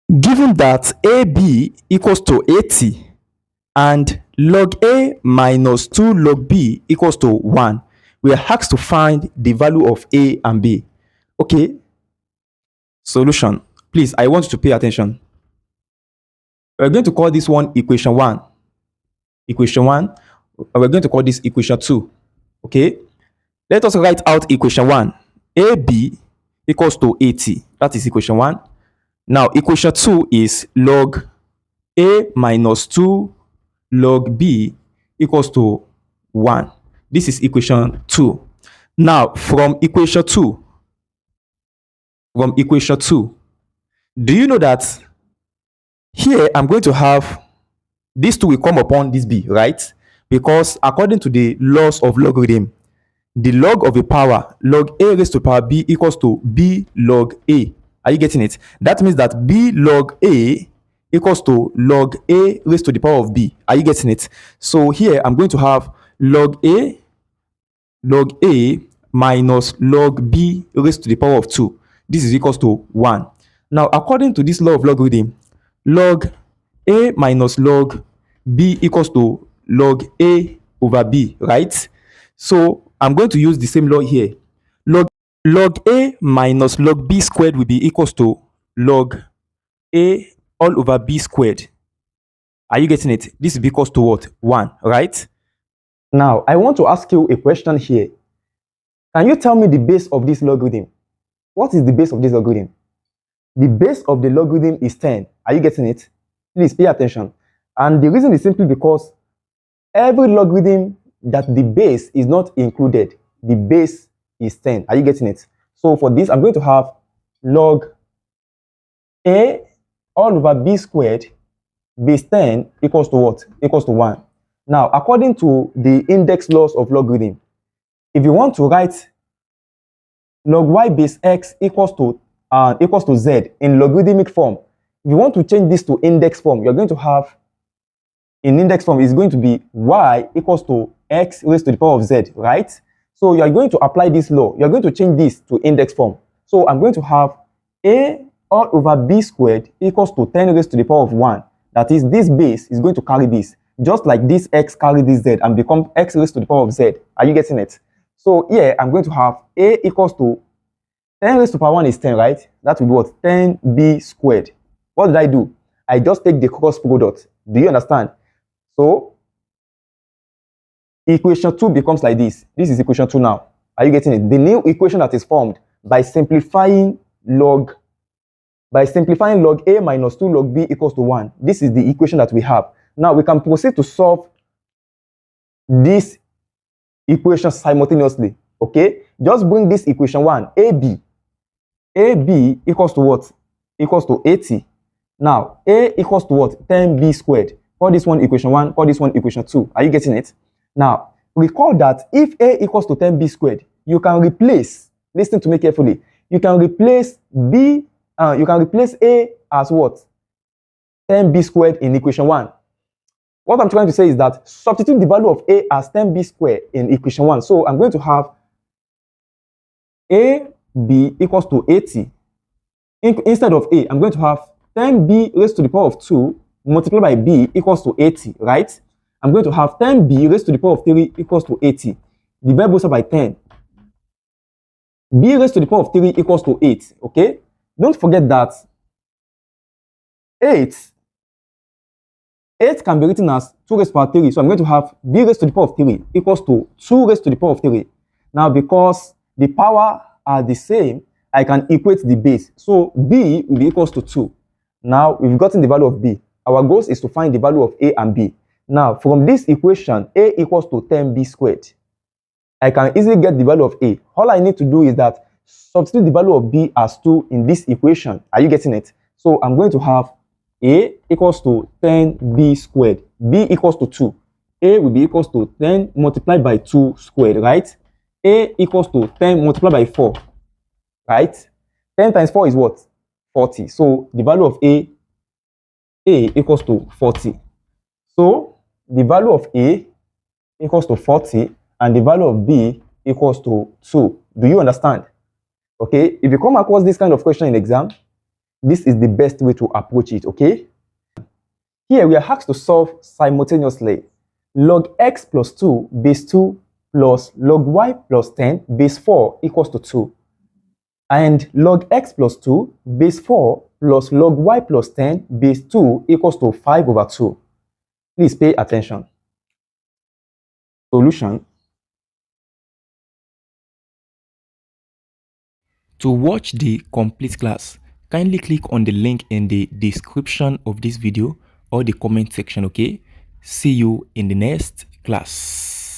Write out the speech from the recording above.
Given that AB equals to 80 and log A minus 2 log B equals to 1, we are asked to find the value of A and B. Okay, solution. Please, I want you to pay attention. We're going to call this one equation 1. Equation 1. And we're going to call this equation 2. Okay, let us write out equation 1. AB equals to 80. That is equation 1. Now, equation 2 is log A minus 2 log B equals to 1. This is equation 2. Now, from equation 2, do you know that here I'm going to have these two will come upon this B, right? Because according to the laws of logarithm, the log of a power, log A raised to the power B equals to B log A. Are you getting it? That means that B log A equals to log A raised to the power of B. Are you getting it? So here I'm going to have log A minus log B raised to the power of 2. This is equals to 1. Now, according to this law of logarithm, log A minus log B equals to log A over B, right? So I'm going to use the same law here. Log A minus log B squared will be equals to log A all over B squared. Are you getting it? This is equals to what? 1, right? Now, I want to ask you a question here. Can you tell me the base of this logarithm? What is the base of this logarithm? The base of the logarithm is 10. Are you getting it? Please pay attention. And the reason is simply because every logarithm that the base is not included, the base is 10. Are you getting it? So for this, I'm going to have log A all over B squared base 10 equals to what? Equals to 1. Now, according to the index laws of logarithm, if you want to write log y base x equals to z in logarithmic form, if you want to change this to index form, you're going to have in index form is going to be y equals to x raised to the power of z, right? So you are going to apply this law. You are going to change this to index form. So I'm going to have a all over b squared equals to 10 raised to the power of 1. That is, this base is going to carry this, just like this x carry this z and become x raised to the power of z. Are you getting it? So here I'm going to have a equals to 10 raised to power 1 is 10, right? That will be what? 10b squared. What did I do? I just take the cross product. Do you understand? So equation 2 becomes like this. This is equation 2 now. Are you getting it? The new equation that is formed by simplifying log A minus 2 log B equals to 1. This is the equation that we have. Now we can proceed to solve this equation simultaneously. Okay? Just bring this equation 1, AB. AB equals to what? Equals to 80. Now, A equals to what? 10B squared. Call this one equation 1, call this one equation 2. Are you getting it? Now, recall that if A equals to 10B squared, you can replace, listen to me carefully, you can replace A as what? 10B squared in equation 1. What I'm trying to say is that substitute the value of A as 10B squared in equation 1. So I'm going to have AB equals to 80. Instead of A, I'm going to have 10B raised to the power of 2 multiplied by B equals to 80, right? I'm going to have 10B raised to the power of 3 equals to 80. Divide both sides by 10. B raised to the power of 3 equals to 8, okay? Don't forget that 8 can be written as 2 raised to the power of 3. So I'm going to have B raised to the power of 3 equals to 2 raised to the power of 3. Now, because the power are the same, I can equate the base. So B will be equals to 2. Now, we've gotten the value of B. Our goal is to find the value of A and B. Now, from this equation, A equals to 10B squared. I can easily get the value of A. All I need to do is that substitute the value of B as 2 in this equation. Are you getting it? So I'm going to have A equals to 10B squared. B equals to 2. A will be equals to 10 multiplied by 2 squared, right? A equals to 10 multiplied by 4, right? 10 times 4 is what? 40. So the value of A equals to 40. So the value of A equals to 40 and the value of B equals to 2. Do you understand? Okay, if you come across this kind of question in exam, This is the best way to approach it, okay? Here we are asked to solve simultaneously log x plus 2 base 2 plus log y plus 10 base 4 equals to 2. And log x plus 2 base 4 plus log y plus 10 base 2 equals to 5 over 2. Please pay attention. Solution. To watch the complete class, kindly click on the link in the description of this video or the comment section, okay? See you in the next class.